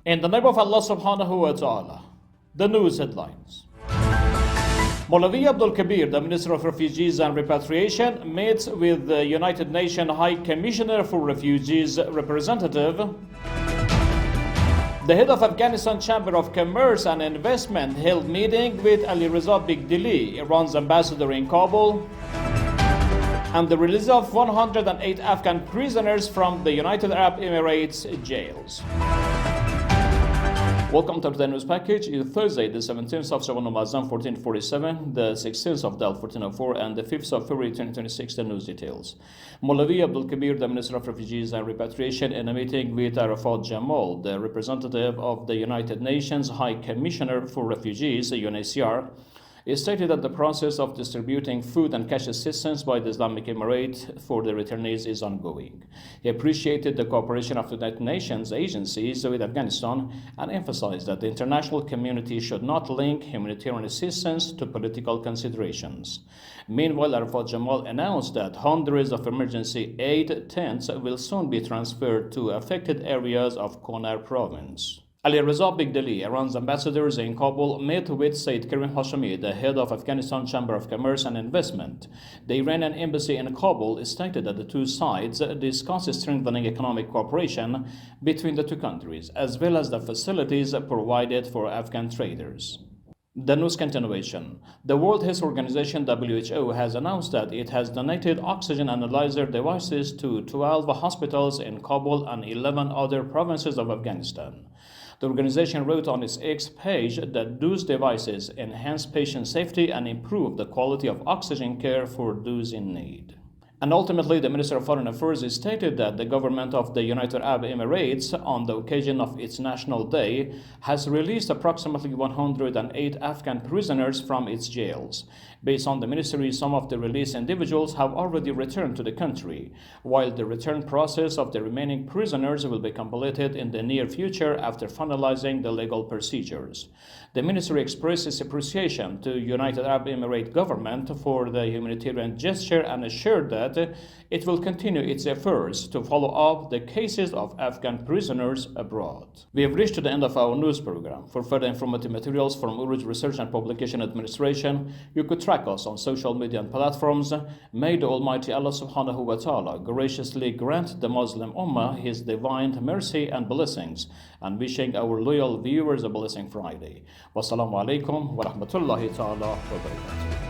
In the name of Allah subhanahu wa ta'ala, the news headlines. Maulvi Abdul Kabir, the Minister of Refugees and Repatriation, met with the United Nations High Commissioner for Refugees representative. The head of Afghanistan Chamber of Commerce and Investment held meeting with Ali Reza Bigdili, Iran's ambassador in Kabul. And the release of 108 Afghan prisoners from the United Arab Emirates jails. Welcome to the news package. It's Thursday, the 17th of Shaban al-Muazzam 1447, the 16th of Dal 1404, and the 5th of February 2026. The news details. Maulvi Abdul Kabir, the Minister of Refugees and Repatriation, in a meeting with Arafat Jamal, the representative of the United Nations High Commissioner for Refugees, UNHCR, it stated that the process of distributing food and cash assistance by the Islamic Emirate for the returnees is ongoing. He appreciated the cooperation of the United Nations agencies with Afghanistan and emphasized that the international community should not link humanitarian assistance to political considerations. Meanwhile, Arafat Jamal announced that hundreds of emergency aid tents will soon be transferred to affected areas of Kunar province. Ali Reza Bigdili, Iran's ambassadors in Kabul, met with Sayyid Karim Hashemi, the head of Afghanistan Chamber of Commerce and Investment. The Iranian embassy in Kabul stated that the two sides discussed strengthening economic cooperation between the two countries, as well as the facilities provided for Afghan traders. The news continuation. The World Health Organization (WHO) has announced that it has donated oxygen analyzer devices to 12 hospitals in Kabul and 11 other provinces of Afghanistan. The organization wrote on its X page that those devices enhance patient safety and improve the quality of oxygen care for those in need. And ultimately, the Minister of Foreign Affairs stated that the government of the United Arab Emirates, on the occasion of its National Day, has released approximately 108 Afghan prisoners from its jails. Based on the ministry, some of the released individuals have already returned to the country, while the return process of the remaining prisoners will be completed in the near future after finalizing the legal procedures. The ministry expressed its appreciation to United Arab Emirates government for the humanitarian gesture and assured that it will continue its efforts to follow up the cases of Afghan prisoners abroad. We have reached to the end of our news program. For further informative materials from Urooj Research and Publication Administration, you could track us on social media and platforms. May the Almighty Allah subhanahu wa ta'ala graciously grant the Muslim Ummah His divine mercy and blessings, and wishing our loyal viewers a blessing Friday. Wassalamu alaikum wa rahmatullahi ta'ala wa barakatuh.